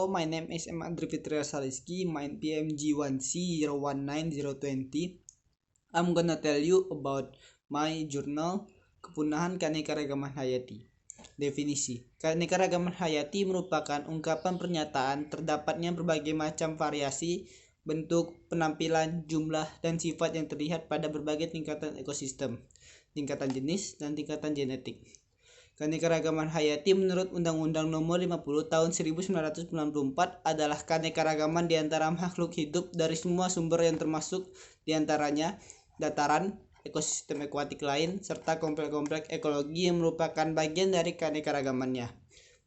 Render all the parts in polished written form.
my name is Andri Fitria Saliski, my PMG1C019020. I'm gonna tell you about my journal, Kepunahan Keanekaragaman Hayati. Definisi: keanekaragaman hayati merupakan ungkapan pernyataan terdapatnya berbagai macam variasi, bentuk, penampilan, jumlah, dan sifat yang terlihat pada berbagai tingkatan ekosistem, tingkatan jenis, dan tingkatan genetik. Keanekaragaman hayati menurut Undang-Undang Nomor 50 Tahun 1994 adalah keanekaragaman di antara makhluk hidup dari semua sumber yang termasuk diantaranya dataran, ekosistem akuatik lain, serta kompleks-kompleks ekologi yang merupakan bagian dari keanekaragamannya,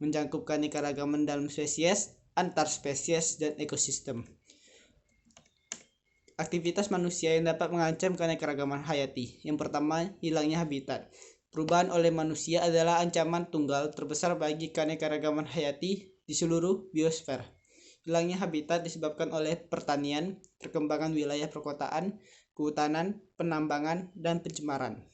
mencakup keanekaragaman dalam spesies, antar spesies, dan ekosistem. Aktivitas manusia yang dapat mengancam keanekaragaman hayati. Yang pertama, hilangnya habitat. Perubahan oleh manusia adalah ancaman tunggal terbesar bagi keanekaragaman hayati di seluruh biosfer. Hilangnya habitat disebabkan oleh pertanian, perkembangan wilayah perkotaan, kehutanan, penambangan, dan pencemaran.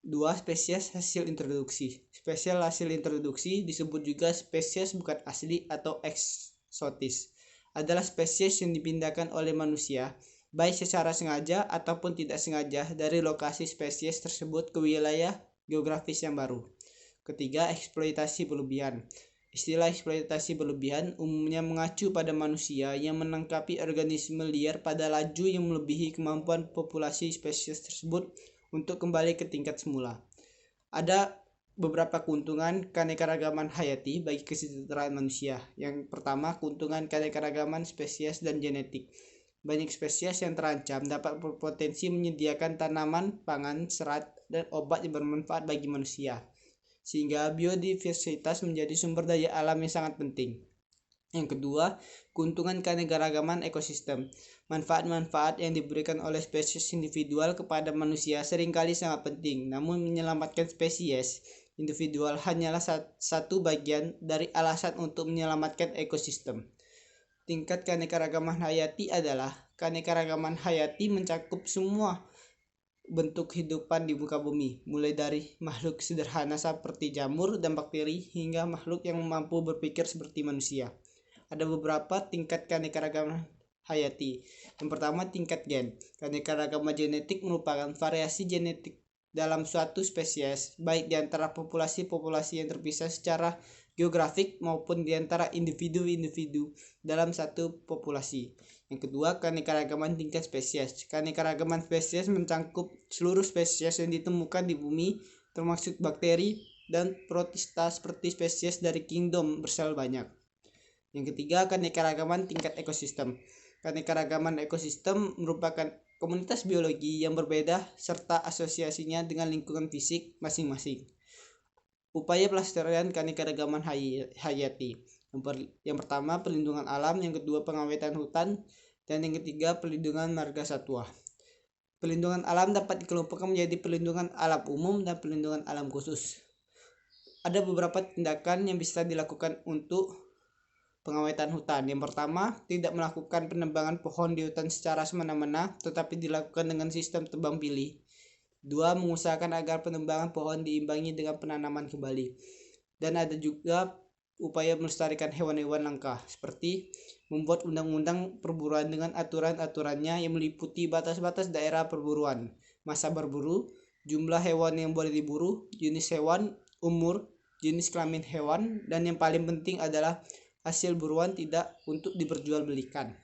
2. Spesies hasil introduksi. Spesies hasil introduksi disebut juga spesies bukan asli atau eksotis. Adalah spesies yang dipindahkan oleh manusia, baik secara sengaja ataupun tidak sengaja, dari lokasi spesies tersebut ke wilayah geografis yang baru. Ketiga, eksploitasi berlebihan. Istilah eksploitasi berlebihan umumnya mengacu pada manusia yang menangkapi organisme liar pada laju yang melebihi kemampuan populasi spesies tersebut untuk kembali ke tingkat semula. Ada beberapa keuntungan keanekaragaman hayati bagi kesejahteraan manusia. Yang pertama, keuntungan keanekaragaman spesies dan genetik. Banyak spesies yang terancam dapat berpotensi menyediakan tanaman, pangan, serat, dan obat yang bermanfaat bagi manusia, sehingga biodiversitas menjadi sumber daya alam yang sangat penting. Yang kedua, keuntungan keanekaragaman ekosistem. Manfaat-manfaat yang diberikan oleh spesies individual kepada manusia seringkali sangat penting, namun menyelamatkan spesies individual hanyalah satu bagian dari alasan untuk menyelamatkan ekosistem. Tingkat keanekaragaman hayati adalah keanekaragaman hayati mencakup semua bentuk kehidupan di muka bumi, mulai dari makhluk sederhana seperti jamur dan bakteri hingga makhluk yang mampu berpikir seperti manusia. Ada beberapa tingkat keanekaragaman hayati. Yang pertama, tingkat gen. Keanekaragaman genetik merupakan variasi genetik dalam suatu spesies, baik di antara populasi-populasi yang terpisah secara geografik maupun di antara individu-individu dalam satu populasi. Yang kedua, keanekaragaman tingkat spesies. Keanekaragaman spesies mencakup seluruh spesies yang ditemukan di bumi, termasuk bakteri dan protista seperti spesies dari kingdom bersel banyak. Yang ketiga, keanekaragaman tingkat ekosistem. Keanekaragaman ekosistem merupakan komunitas biologi yang berbeda serta asosiasinya dengan lingkungan fisik masing-masing. Upaya pelestarian keanekaragaman hayati. Yang pertama, perlindungan alam. Yang kedua, pengawetan hutan. Dan yang ketiga, perlindungan marga satwa. Perlindungan alam dapat dikelompokkan menjadi perlindungan alam umum dan perlindungan alam khusus. Ada beberapa tindakan yang bisa dilakukan untuk pengawetan hutan. Yang pertama, tidak melakukan penebangan pohon di hutan secara semena-mena, tetapi dilakukan dengan sistem tebang pilih. 2. Mengusahakan agar penebangan pohon diimbangi dengan penanaman kembali. Dan ada juga upaya melestarikan hewan-hewan langka, seperti membuat undang-undang perburuan dengan aturan-aturannya yang meliputi batas-batas daerah perburuan, masa berburu, jumlah hewan yang boleh diburu, jenis hewan, umur, jenis kelamin hewan, dan yang paling penting adalah hasil buruan tidak untuk diperjualbelikan.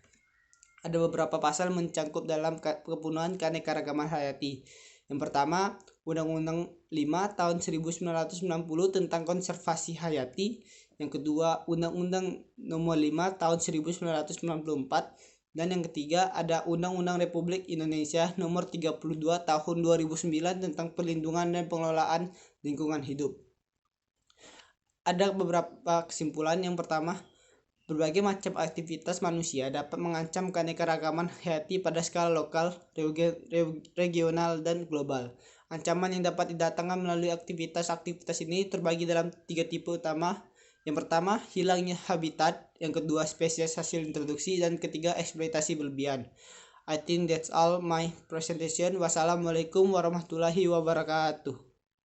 Ada beberapa pasal mencangkup dalam kepunahan keanekaragaman hayati. Yang pertama, Undang-Undang 5 tahun 1990 tentang konservasi hayati. Yang kedua, Undang-Undang Nomor 5 tahun 1994. Dan yang ketiga, ada Undang-Undang Republik Indonesia Nomor 32 tahun 2009 tentang perlindungan dan pengelolaan lingkungan hidup. Ada beberapa kesimpulan. Yang pertama, berbagai macam aktivitas manusia dapat mengancam keanekaragaman hayati pada skala lokal, regional, dan global. Ancaman yang dapat didatangkan melalui aktivitas-aktivitas ini terbagi dalam 3 tipe utama. Yang pertama, hilangnya habitat. Yang kedua, spesies hasil introduksi. Dan ketiga, eksploitasi berlebihan. I think that's all my presentation. Wassalamualaikum warahmatullahi wabarakatuh.